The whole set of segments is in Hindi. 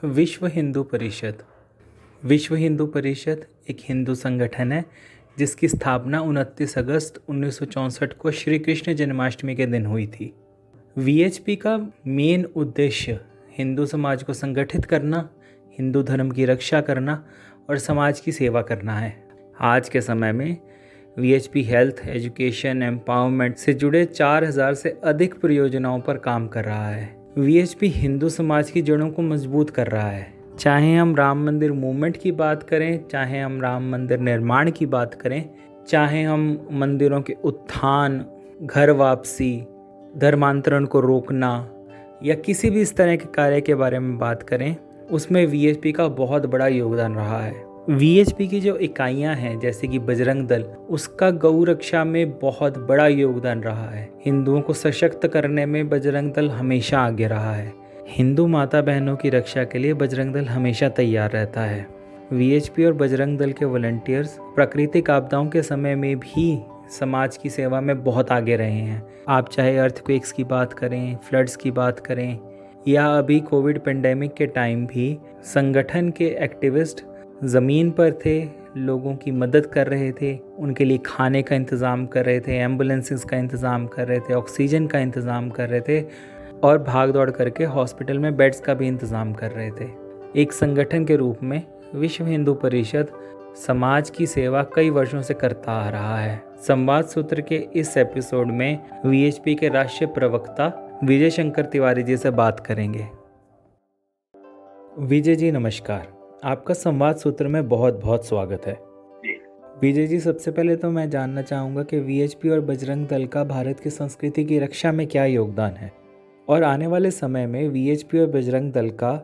विश्व हिंदू परिषद। विश्व हिंदू परिषद एक हिंदू संगठन है जिसकी स्थापना 29 अगस्त 1964 को श्री कृष्ण जन्माष्टमी के दिन हुई थी। वीएचपी का मेन उद्देश्य हिंदू समाज को संगठित करना, हिंदू धर्म की रक्षा करना और समाज की सेवा करना है। आज के समय में वीएचपी हेल्थ, एजुकेशन, एम्पावरमेंट से जुड़े 4000 से अधिक परियोजनाओं पर काम कर रहा है। वीएचपी हिंदू समाज की जड़ों को मजबूत कर रहा है। चाहे हम राम मंदिर मूवमेंट की बात करें, चाहे हम राम मंदिर निर्माण की बात करें, चाहे हम मंदिरों के उत्थान, घर वापसी, धर्मांतरण को रोकना या किसी भी इस तरह के कार्य के बारे में बात करें, उसमें वीएचपी का बहुत बड़ा योगदान रहा है। वीएचपी की जो इकाइयां हैं जैसे कि बजरंग दल, उसका गौ रक्षा में बहुत बड़ा योगदान रहा है। हिंदुओं को सशक्त करने में बजरंग दल हमेशा आगे रहा है। हिंदू माता बहनों की रक्षा के लिए बजरंग दल हमेशा तैयार रहता है। वीएचपी और बजरंग दल के वॉलंटियर्स प्राकृतिक आपदाओं के समय में भी समाज की सेवा में बहुत आगे रहे हैं। आप चाहे अर्थक्वेक्स की बात करें, फ्लड्स की बात करें या अभी कोविड पेंडेमिक के टाइम भी संगठन के एक्टिविस्ट ज़मीन पर थे, लोगों की मदद कर रहे थे, उनके लिए खाने का इंतज़ाम कर रहे थे, एम्बुलेंसेस का इंतज़ाम कर रहे थे, ऑक्सीजन का इंतज़ाम कर रहे थे और भाग दौड़ करके हॉस्पिटल में बेड्स का भी इंतज़ाम कर रहे थे। एक संगठन के रूप में विश्व हिंदू परिषद समाज की सेवा कई वर्षों से करता आ रहा है। संवाद सूत्र के इस एपिसोड में वीएचपी के राष्ट्रीय प्रवक्ता विजय शंकर तिवारी जी से बात करेंगे। विजय जी नमस्कार, आपका संवाद सूत्र में बहुत बहुत स्वागत है। विजय जी, सबसे पहले तो मैं जानना चाहूँगा कि वीएचपी और बजरंग दल का भारत की संस्कृति की रक्षा में क्या योगदान है और आने वाले समय में वीएचपी और बजरंग दल का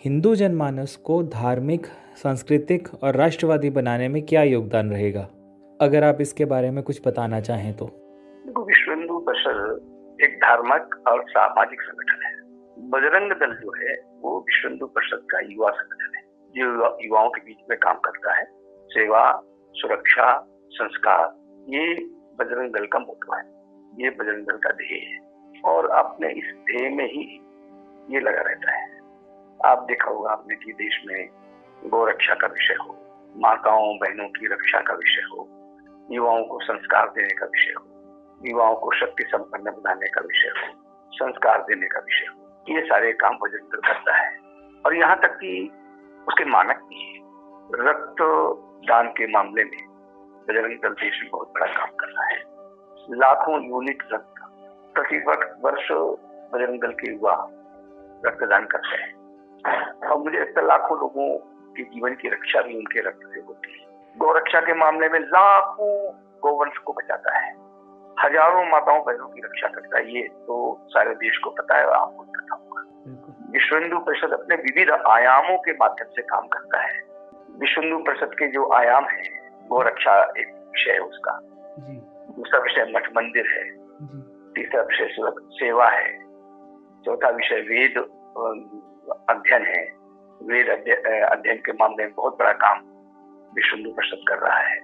हिंदू जनमानस को धार्मिक, सांस्कृतिक और राष्ट्रवादी बनाने में क्या योगदान रहेगा, अगर आप इसके बारे में कुछ बताना चाहें तो। देखो, विश्व हिंदू परिषद एक धार्मिक और सामाजिक संगठन है। बजरंग दल जो है वो विश्व हिंदू परिषद का युवा संगठन है जो युवाओं के बीच में काम करता है। सेवा, सुरक्षा, संस्कार, ये बजरंग दल का मोटो है, ये बजरंग दल का ध्येय है और अपने इस ध्येय में ही ये लगा रहता है। आप देखा होगा आपने कि देश में गौ रक्षा का विषय हो, माताओं बहनों की रक्षा का विषय हो, युवाओं को संस्कार देने का विषय हो, युवाओं को शक्ति संपन्न बनाने का विषय हो, संस्कार देने का विषय हो, ये सारे काम बजरंग दल करता है। और यहाँ तक कि उसके मानक भी है। रक्त दान के मामले में बजरंग दल देश में बहुत बड़ा काम कर रहा है। लाखों यूनिट रक्त प्रति वर्ष बजरंग दल के युवा रक्तदान करते हैं और मुझे लगता है लाखों लोगों के जीवन की रक्षा भी उनके रक्त से होती है। गौ रक्षा के मामले में लाखों गौवंश को बचाता है, हजारों माताओं बहनों की रक्षा करता है। ये तो सारे देश को पता है और आपको पता होगा। विश्व हिंदू परिषद अपने विविध आयामों के माध्यम से काम करता है। विश्व हिंदू परिषद के जो आयाम है, गौ रक्षा एक विषय है उसका, दूसरा विषय मठ मंदिर है, तीसरा विषय सेवा है, चौथा विषय वेद अध्ययन है। वेद अध्ययन के मामले में बहुत बड़ा काम विश्व हिंदू परिषद कर रहा है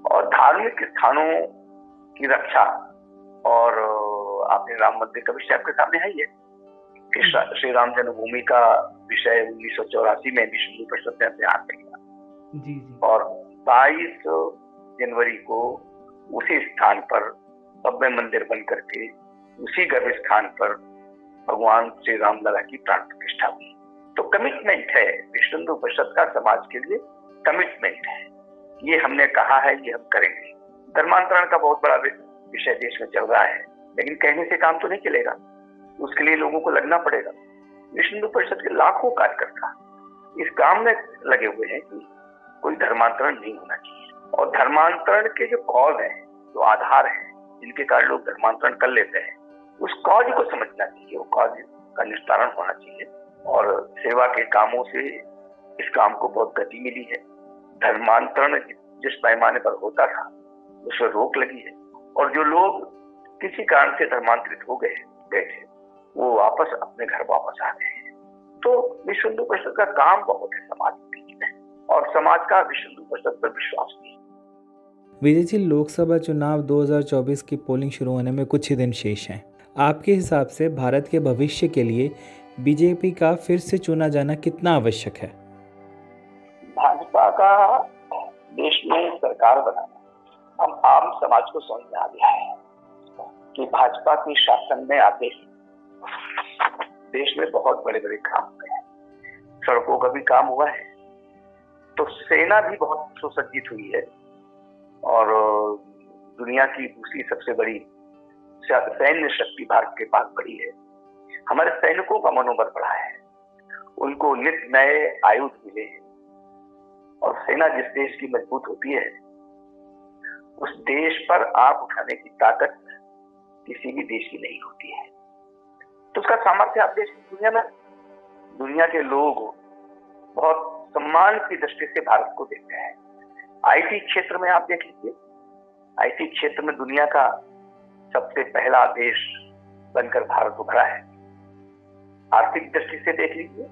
और धार्मिक स्थानों की रक्षा। और आपने राम मंदिर का विषय आपके सामने है ही है कि श्री राम जन्मभूमि का विषय 1984 में विश्व हिंदू परिषद ने अपने हाथ में लिया और 22 जनवरी को उसी स्थान पर भव्य मंदिर बन करके उसी गर्भ स्थान पर भगवान श्री राम लला की प्राण प्रतिष्ठा हुई। तो कमिटमेंट है विश्व हिंदू परिषद का, समाज के लिए कमिटमेंट है। ये हमने कहा है, ये हम करेंगे। धर्मांतरण का बहुत बड़ा विषय देश में चल रहा है, लेकिन कहने से काम तो नहीं चलेगा, उसके लिए लोगों को लगना पड़ेगा। विश्व हिंदू परिषद के लाखों कार्यकर्ता इस काम में लगे हुए हैं कि कोई धर्मांतरण नहीं होना चाहिए और धर्मांतरण के जो कॉज है, जो आधार है जिनके कारण लोग धर्मांतरण कर लेते हैं, उस कॉज को समझना चाहिए, वो कॉज का निस्तारण होना चाहिए। और सेवा के कामों से इस काम को बहुत गति मिली है। धर्मांतरण जिस पैमाने पर होता था उस पर रोक लगी है और जो लोग किसी कारण से धर्मांतरित हो गए थे वो वापस अपने घर वापस आ गए हैं। तो विश्व हिंदू परिषद का काम बहुत है समाज के बीच में और समाज का विश्व हिंदू परिषद पर विश्वास भी है। विजय जी, लोकसभा चुनाव 2024 की पोलिंग शुरू होने में कुछ ही दिन शेष हैं। आपके हिसाब से भारत के भविष्य के लिए बीजेपी का फिर से चुना जाना कितना आवश्यक है? भाजपा का देश में सरकार बनाना हम आम समाज को समझ में आ गया है कि भाजपा के शासन में आते ही देश में बहुत बड़े बड़े काम हुए हैं, सड़कों का भी काम हुआ है, तो सेना भी बहुत सुसज्जित हुई है और दुनिया की दूसरी सबसे बड़ी सैन्य शक्ति भारत के पास बड़ी है। हमारे सैनिकों का मनोबल बढ़ा है, उनको नित नए आयुध मिले हैं और सेना जिस देश की मजबूत होती है उस देश पर आंख उठाने की ताकत किसी भी देश की नहीं होती है। तो उसका सामर्थ्य आप देश की दुनिया के लोग बहुत सम्मान की दृष्टि से भारत को देखते हैं। आईटी क्षेत्र में आप देख लीजिए, आईटी क्षेत्र में दुनिया का सबसे पहला देश बनकर भारत उभरा है। आर्थिक दृष्टि से देख लीजिए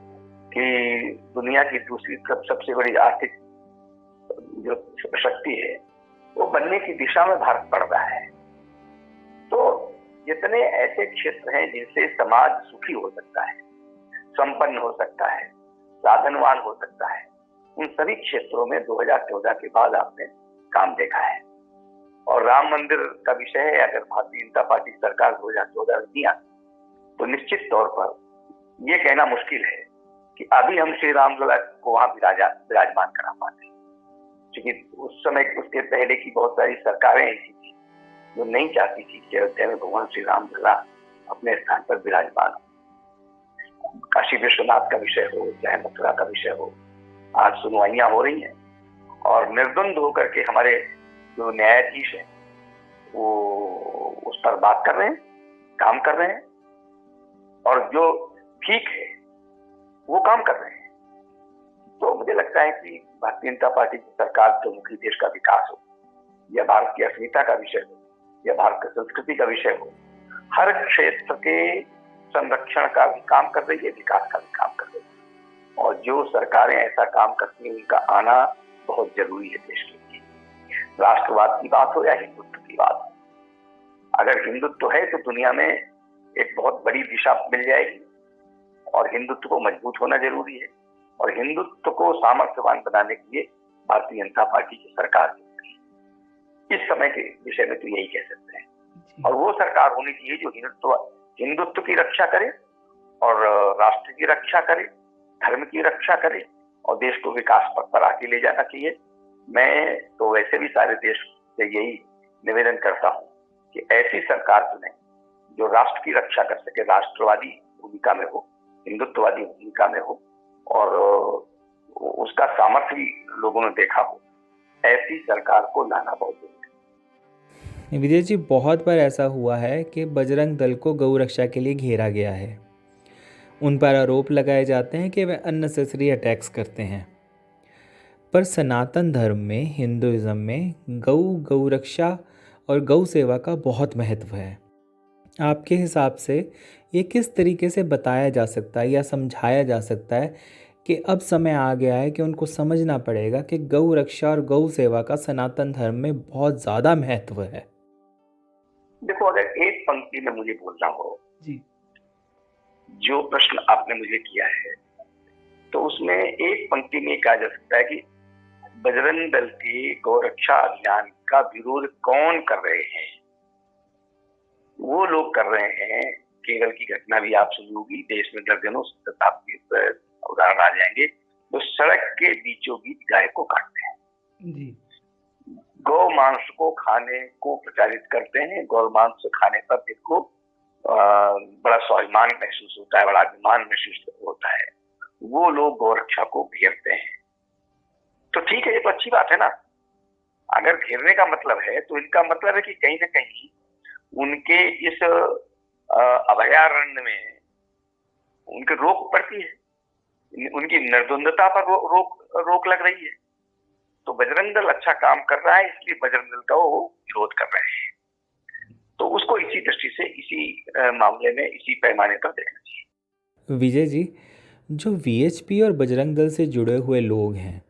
कि दुनिया की दूसरी सबसे बड़ी आर्थिक जो शक्ति है वो बनने की दिशा में भारत बढ़ रहा है। तो जितने ऐसे क्षेत्र हैं जिनसे समाज सुखी हो सकता है, संपन्न हो सकता है, साधनवान हो सकता है, उन सभी क्षेत्रों में 2014 के बाद आपने काम देखा है। और राम मंदिर का विषय है, अगर भारतीय जनता पार्टी सरकार 2014 में नहीं आती तो निश्चित तौर पर यह कहना मुश्किल है कि अभी हम श्री राम लला को वहां विराजमान करा पाते, क्योंकि उस समय उसके पहले की बहुत सारी सरकारें ऐसी थी जो नहीं चाहती थी कि अयोध्या में भगवान श्री राम लला अपने स्थान पर विराजमान हो। काशी विश्वनाथ का विषय हो चाहे मथुरा का विषय हो, आज सुनवाइयां हो रही हैं और निर्द्वंद होकर के हमारे जो न्यायाधीश हैं वो उस पर बात कर रहे हैं, काम कर रहे हैं और जो ठीक है वो काम कर रहे हैं। तो मुझे लगता है कि भारतीय जनता पार्टी की सरकार चौमुखी देश का विकास हो या भारत की अस्मिता का विषय हो या भारत की संस्कृति का विषय हो, हर क्षेत्र के संरक्षण का भी काम कर रही है, विकास का भी काम कर रही है। और जो सरकारें ऐसा काम करती हैं उनका आना बहुत जरूरी है देश के लिए। राष्ट्रवाद की बात हो या हिंदुत्व की बात हो, अगर हिंदुत्व है तो दुनिया में एक बहुत बड़ी दिशा मिल जाएगी और हिंदुत्व को मजबूत होना जरूरी है और हिंदुत्व को सामर्थ्यवान बनाने के लिए भारतीय जनता पार्टी की सरकार इस समय के विषय में तो यही कह सकते हैं। और वो सरकार होनी चाहिए जो हिंदुत्व की रक्षा करे और राष्ट्र की रक्षा करे, धर्म की रक्षा करे और देश को विकास पथ पर आगे ले जाना चाहिए। मैं तो वैसे भी सारे देश से यही निवेदन करता हूँ कि ऐसी सरकार चुने जो राष्ट्र की रक्षा कर सके, राष्ट्रवादी भूमिका में हो, हिंदुत्ववादी भूमिका में हो और उसका सामर्थ्य भी लोगों ने देखा हो। ऐसी सरकार को लाना बहुत जरूरी है। विजय जी, बहुत बार ऐसा हुआ है कि बजरंग दल को गौ रक्षा के लिए घेरा गया है। उन पर आरोप लगाए जाते हैं कि वे अननेसेसरी अटैक्स करते हैं, पर सनातन धर्म में, हिंदुइज्म में गौ रक्षा और गौ सेवा का बहुत महत्व है। आपके हिसाब से ये किस तरीके से बताया जा सकता है या समझाया जा सकता है कि अब समय आ गया है कि उनको समझना पड़ेगा कि गौ रक्षा और गौ सेवा का सनातन धर्म में बहुत ज़्यादा महत्व है? देखो, अगर एक पंक्ति में मुझे बोलना हो जी, जो प्रश्न आपने मुझे किया है तो उसमें एक पंक्ति में कहा जा सकता है कि बजरंग दल के गौ रक्षा अभियान का विरोध कौन कर रहे हैं? वो लोग कर रहे हैं, केरल की घटना भी आप सुनी होगी, देश में दर्जनों उदाहरण आ जाएंगे, जो सड़क के बीचों बीच गाय को काटते हैं, जी, गौ मांस को खाने को प्रचारित करते हैं। गौ मांस खाने पर जिनको बड़ा स्वाभिमान महसूस होता है, बड़ा अभिमान महसूस होता है, वो लोग गौ रक्षा को घेरते हैं। तो ठीक है, ये तो अच्छी बात है ना। अगर घेरने का मतलब है तो इनका मतलब है कि कहीं ना कहीं उनके इस अभयारण्य में उनके रोक पड़ती है, उनकी निर्द्वंदता पर रोक लग रही है। तो बजरंग दल अच्छा काम कर रहा है, इसलिए बजरंग दल का वो विरोध कर रहे हैं। तो उसको इसी दृष्टि से, इसी मामले में, इसी पैमाने पर देखना चाहिए। विजय जी, जो वीएचपी और बजरंग दल से जुड़े हुए लोग हैं,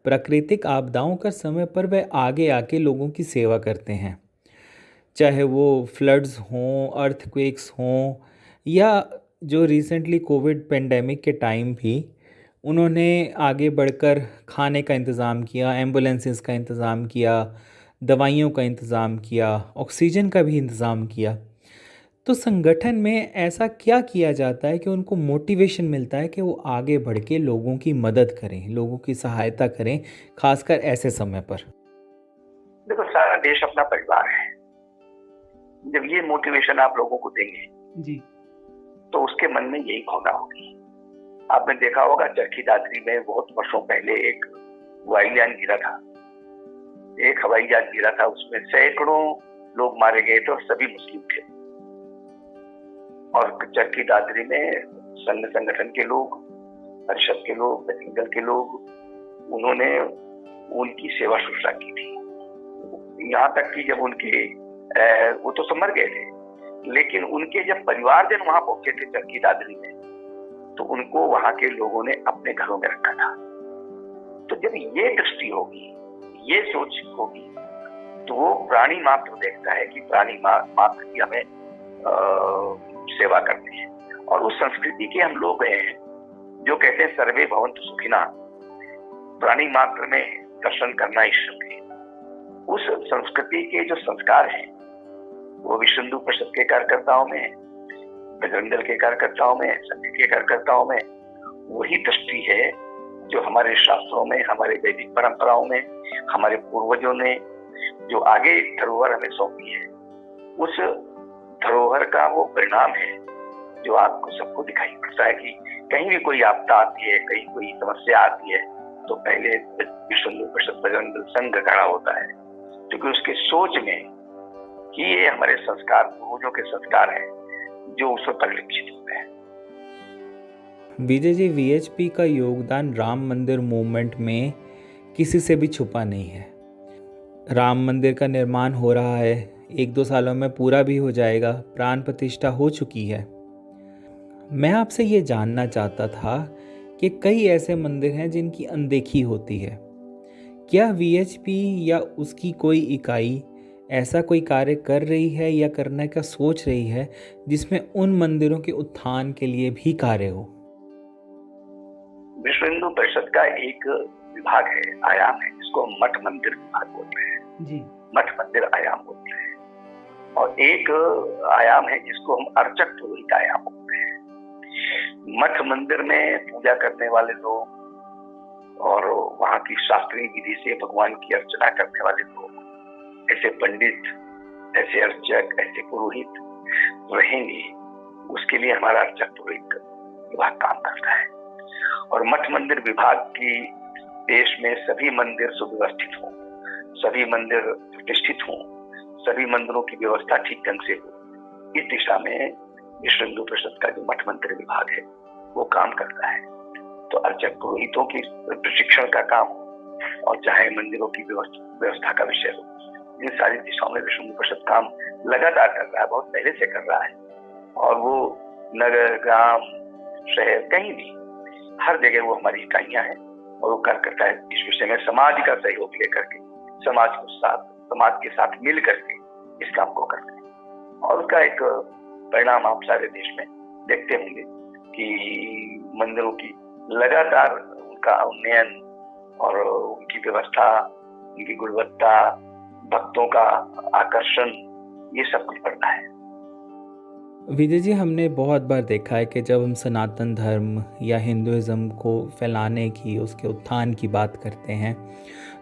प्राकृतिक आपदाओं का समय पर वे आगे आके लोगों की सेवा करते हैं, चाहे वो फ्लड्स हों, अर्थक्वेक्स हों या जो रिसेंटली कोविड पेंडेमिक के टाइम भी उन्होंने आगे बढ़कर खाने का इंतज़ाम किया, एम्बुलेंसेस का इंतज़ाम किया, दवाइयों का इंतज़ाम किया, ऑक्सीजन का भी इंतज़ाम किया। तो संगठन में ऐसा क्या किया जाता है कि उनको मोटिवेशन मिलता है कि वो आगे बढ़ के लोगों की मदद करें, लोगों की सहायता करें, खासकर ऐसे समय पर? देखो, सारा देश अपना परिवार है। जब ये मोटिवेशन आप लोगों को देंगे जी। तो उसके मन में यही भावना होगी। आपने देखा होगा चरखी दादरी में बहुत वर्षों पहले एक वायुयान गिरा था, एक हवाई जहाज गिरा था, उसमें सैकड़ों लोग मारे गए थे और सभी मुस्लिम थे। और चरखी दादरी में संघ संगठन के लोग, परिषद के लोग, बजरंग दल के लोग, उन्होंने उनकी सेवा शुश्रूषा की थी। यहाँ तक कि जब उनके वो तो सब मर गए थे, लेकिन उनके जब परिवारजन वहां पहुंचे थे चरखी दादरी में, तो उनको वहां के लोगों ने अपने घरों में रखा था। तो जब ये दृष्टि होगी, ये सोच होगी, तो वो प्राणी मात्र देखता है कि प्राणी मात्र की हमें सेवा करनी है। और उस संस्कृति के हम लोग हैं जो कहते हैं सर्वे भवन्तु सुखिनः, प्राणी मात्र में दर्शन करना ईश्वर के। उस संस्कृति के जो संस्कार हैं वो विश्व हिंदू परिषद के कार्यकर्ताओं में, बजरंग दल के कार्यकर्ताओं में, संघ के कार्यकर्ताओं में वही दृष्टि है जो हमारे शास्त्रों में, हमारे वैदिक परंपराओं में, हमारे पूर्वजों ने जो आगे धरोहर हमें सौंपी है, उस धरोहर का वो परिणाम है जो आपको सबको दिखाई पड़ता है कि कहीं भी कोई आपदा आती है, कहीं कोई समस्या आती है, तो पहले विश्व हिंदू परिषद बजरंग दल संघ खड़ा होता है, क्योंकि उसके सोच में कि ये हमारे संस्कार, पूर्वजों के संस्कार हैं जो उसमें परिलक्षित होते हैं। विजय जी, वीएचपी का योगदान राम मंदिर मूवमेंट में किसी से भी छुपा नहीं है। राम मंदिर का निर्माण हो रहा है, 1-2 सालों में पूरा भी हो जाएगा, प्राण प्रतिष्ठा हो चुकी है। मैं आपसे ये जानना चाहता था कि कई ऐसे मंदिर हैं जिनकी अनदेखी होती है। क्या वीएचपी या उसकी कोई इकाई ऐसा कोई कार्य कर रही है या करने का सोच रही है जिसमें उन मंदिरों के उत्थान के लिए भी कार्य हो? विश्व हिंदू परिषद का एक विभाग है, आयाम है, जिसको हम मठ मंदिर विभाग बोलते हैं जी। मठ मंदिर आयाम बोलते हैं। और एक आयाम है जिसको हम अर्चक पुरोहित आयाम बोलते हैं। मठ मंदिर में पूजा करने वाले लोग और वहां की शास्त्रीय विधि से भगवान की अर्चना करने वाले लोग, ऐसे पंडित, ऐसे अर्चक, ऐसे पुरोहित रहेंगे, उसके लिए हमारा अर्चक पुरोहित विभाग काम करता है। और मठ मंदिर विभाग की देश में सभी मंदिर सुव्यवस्थित हों, सभी मंदिर प्रतिष्ठित हों, सभी मंदिरों की व्यवस्था ठीक ढंग से हो, इस दिशा में विश्व हिंदू परिषद का जो मठ मंदिर विभाग है वो काम करता है। तो अर्चक पुरोहितों की प्रशिक्षण का काम हो और चाहे मंदिरों की व्यवस्था का विषय हो, इन सारी दिशाओं में विश्व हिंदू परिषद काम लगातार कर रहा है, बहुत पहले से कर रहा है। और वो नगर, ग्राम, शहर, कहीं भी, हर जगह वो हमारी इकाइयां हैं और वो कार्य करता है। इस विषय में समाज का सहयोग लेकर के, समाज के साथ मिल करके इस काम को करते हैं। और उसका एक परिणाम आप सारे देश में देखते होंगे कि मंदिरों की लगातार उनका उन्नयन और उनकी व्यवस्था, उनकी गुणवत्ता, भक्तों का आकर्षण, ये सब कुछ बढ़ता है। विजय जी, हमने बहुत बार देखा है कि जब हम सनातन धर्म या हिंदुइज्म को फैलाने की, उसके उत्थान की बात करते हैं,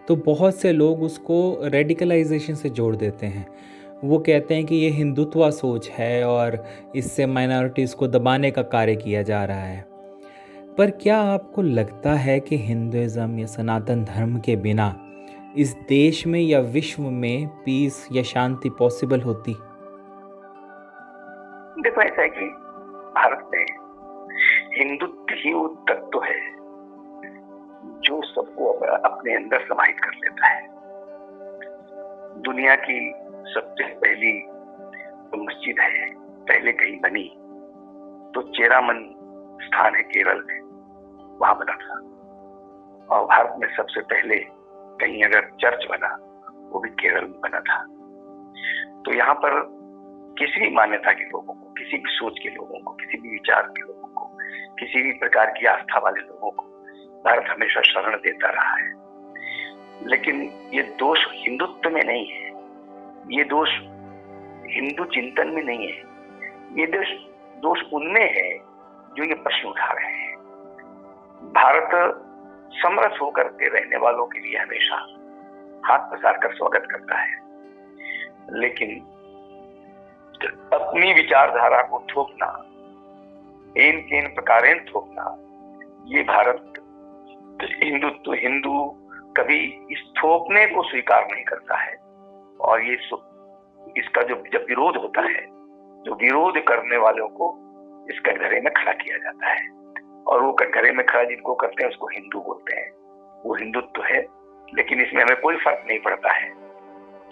तो बहुत से लोग उसको रेडिकलाइजेशन से जोड़ देते हैं। वो कहते हैं कि ये हिंदुत्व सोच है और इससे माइनॉरिटीज़ को दबाने का कार्य किया जा रहा है। पर क्या आपको लगता है कि हिंदुइज्म या सनातन धर्म के बिना इस देश में या विश्व में पीस या शांति पॉसिबल होती? देखो, ऐसा है कि भारत में हिंदुत्व ही वो तत्व है जो सबको अपने अंदर समाहित कर लेता है। दुनिया की सबसे पहली जो मस्जिद है, पहले कहीं बनी तो चेरामन स्थान है केरल में, वहां बना था। और भारत में सबसे पहले कहीं अगर चर्च बना, वो भी केरल में बना था। तो यहाँ पर किसी भी मान्यता के लोगों को, किसी भी सोच के लोगों को, किसी भी विचार के लोगों को, किसी भी प्रकार की आस्था वाले लोगों को भारत हमेशा शरण देता रहा है। लेकिन ये दोष हिंदुत्व में नहीं है, ये दोष हिंदू चिंतन में नहीं है, ये दोष उनमें है जो ये प्रश्न उठा रहे हैं। भारत समरस होकर के रहने वालों के लिए हमेशा हाथ पसार कर स्वागत करता है, लेकिन अपनी विचारधारा को थोपना, इन केन प्रकारेण थोपना, ये भारत हिंदू कभी इस थोपने को स्वीकार नहीं करता है। और ये इसका जब विरोध होता है, जो विरोध करने वालों को इस कटघरे में खड़ा किया जाता है, और वो कटघरे में खड़ा जिनको करते हैं उसको हिंदू बोलते हैं। वो हिंदुत्व है, लेकिन इसमें हमें कोई फर्क नहीं पड़ता है,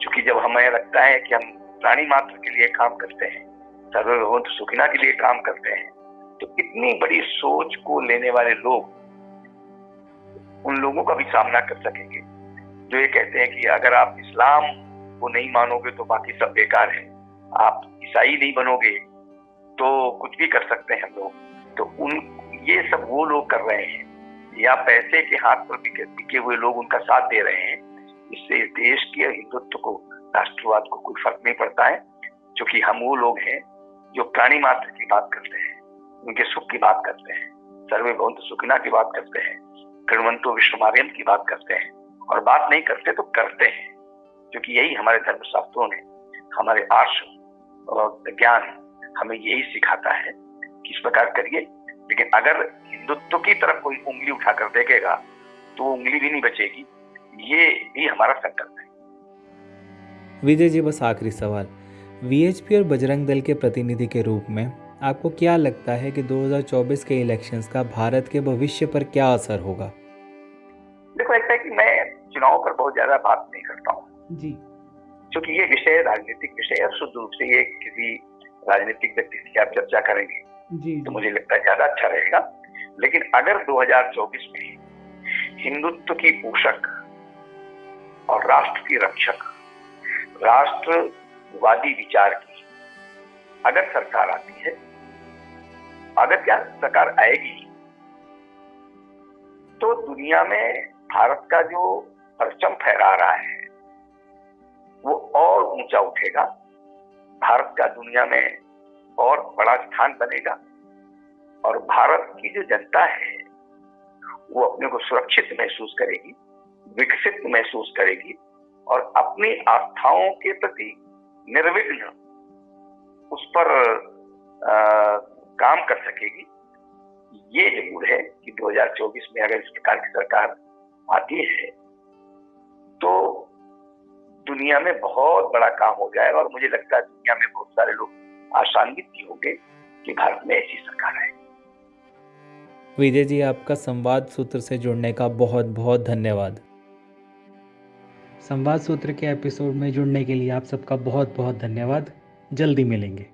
क्योंकि जब हमें लगता है कि हम प्राणी मात्र के लिए काम करते हैं, सर्वभौमत्व सुखिना के लिए काम करते हैं, तो इतनी बड़ी सोच को लेने वाले लोग उन लोगों का भी सामना कर सकेंगे जो ये कहते हैं कि अगर आप इस्लाम को नहीं मानोगे तो बाकी सब बेकार है, आप ईसाई नहीं बनोगे तो कुछ भी कर सकते हैं हम लोग। तो ये सब वो लोग कर रहे हैं, या पैसे के हाथ पर बिके हुए लोग उनका साथ दे रहे हैं। इससे देश के हिंदुत्व को, राष्ट्रवाद को कोई फर्क नहीं पड़ता है, क्योंकि हम वो लोग हैं जो प्राणी मात्र की बात करते हैं, उनके सुख की बात करते हैं, सर्वभौमत्व सुखिना की बात करते हैं, गणवंतो विश्वमार्यम की बात करते हैं, और बात नहीं करते तो करते हैं, क्योंकि यही हमारे धर्मशास्त्रों ने, हमारे आर्ष और ज्ञान हमें यही सिखाता है कि इस प्रकार करिए। लेकिन अगर हिंदुत्व की तरफ कोई उंगली उठाकर देखेगा तो वो उंगली भी नहीं बचेगी, ये भी हमारा संकल्प है। विजय जी, बस आखिरी सवाल, वीएचपी और बजरंग दल के प्रतिनिधि के रूप में आपको क्या लगता है कि 2024 के इलेक्शंस का भारत के भविष्य पर क्या असर होगा? देखो, ऐसा है कि मैं चुनाव पर बहुत ज्यादा बात नहीं करता हूँ जी, क्योंकि ये विषय राजनीतिक विषय है, शुद्ध रूप से ये किसी राजनीतिक व्यक्ति से आप चर्चा करेंगे जी, तो मुझे लगता है ज्यादा अच्छा रहेगा। लेकिन अगर 2024 में हिंदुत्व की पोषक और राष्ट्र की रक्षक, राष्ट्रवादी विचार की अगर सरकार आती है, अगर क्या सरकार आएगी, तो दुनिया में भारत का जो परचम फहरा रहा है वो और ऊंचा उठेगा, भारत का दुनिया में और बड़ा स्थान बनेगा, और भारत की जो जनता है वो अपने को सुरक्षित महसूस करेगी, विकसित महसूस करेगी, और अपनी आस्थाओं के प्रति निर्विघ्न उस पर काम कर सकेगी। ये जरूर है कि 2024 में अगर इस प्रकार की सरकार आती है तो दुनिया में बहुत बड़ा काम हो जाएगा, और मुझे लगता है दुनिया में बहुत सारे लोग आशान्वित भी होंगे कि भारत में ऐसी सरकार है। विजय जी, आपका संवाद सूत्र से जुड़ने का बहुत बहुत धन्यवाद। संवाद सूत्र के एपिसोड में जुड़ने के लिए आप सबका बहुत बहुत धन्यवाद। जल्दी मिलेंगे।